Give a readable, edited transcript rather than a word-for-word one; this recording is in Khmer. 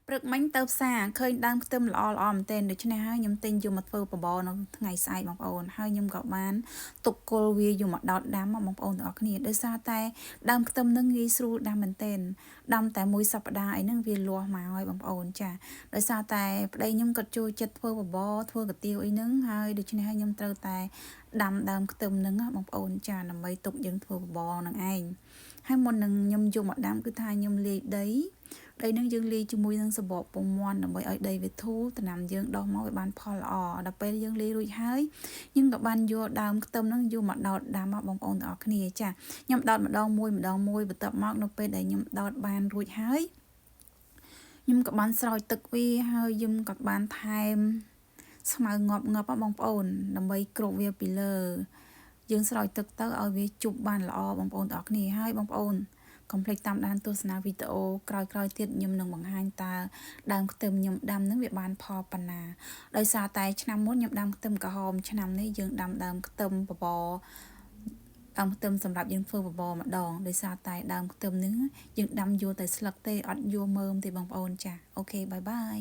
ព្រឹកមិញទៅផ្សារឃើញដើមខ្ទឹមល្អមែនទែនដូច្នេះហើយខ្ញុំទិញយកមកធ្វើបបរនៅថ្ងៃស្អែកបងប្អូនហើយខ្ញុំក៏បានទុកគល់វាយកមកដោតដាំបងប្អូនទាំងអស់គ្នាដោយសារតែដើមខ្ទឹមនឹងងាយស្រួលដាំមែនទែនដាំតែមួយសប្តាហ៍អីហ្នឹងវាលាស់មកហើយបងប្អូនចាដោយសារតែប្តីខ្ញុំក៏ចូលចិត្តធ្វើបបរធ្វើកាទៀវអីហ្នឹងហើយដូច្នេះហើយខ្ញុំត្រូវតែដាំដើមខ្ទឹមហ្នឹងបងប្អូនចាដើម្បីទុកយើងធ្វើបបរនឹងឯងហើយមុននឹងខ្ញុំយកមកដាំគឺថាខ្ញុំលាយដីនឹងយើងលាយជាមួយនឹងសបកពងមាន់ដើម្បីឲ្យដីវាធូរដំណាំយើងដុះមកវាបានផលល្អដល់ពេលយើងលាយរួចហើយយើងក៏បានយកដើមខ្ទឹមហ្នឹងយកមកដោតដាំបងប្អូនទាំងអស់គ្នាចាខ្ញុំដោតម្ដងមួយបន្ទាប់មកនៅពេលដែលខ្ញុំដោតបានរួចហើយខ្ញុំក៏បានស្រោចទឹកវាហើយខ្ញុំក៏បានថែមស្មៅងាប់បងប្អូនដើម្បីគ្របវាពីលើយើងស្រោចទឹកទៅឲ្យវាជប់បានល្អបងប្អូនទាំងអស់គ្នាហើយបងប្អូនកុំភ្លេចតាមដានទស្សនាវីដេអូក្រោយៗទៀតខ្ញុំនឹងបង្ហាញតើដើមខ្ទឹមខ្ញុំដាំនឹងវាបានផលប៉ុណ្ណាដោយសារតែឆ្នាំមុនខ្ញុំដាំខ្ទឹមក្រហមឆ្នាំនេះយើងដាំដើមខ្ទឹមបបរដើមខ្ទឹមសម្រាប់យើងធ្វើបបរម្ដងដោយសារតែដើមខ្ទឹមនឹងយើងដាំយកតែស្លឹកទេអត់យកមើមទេបងប្អូនចាអូខេបាយបាយ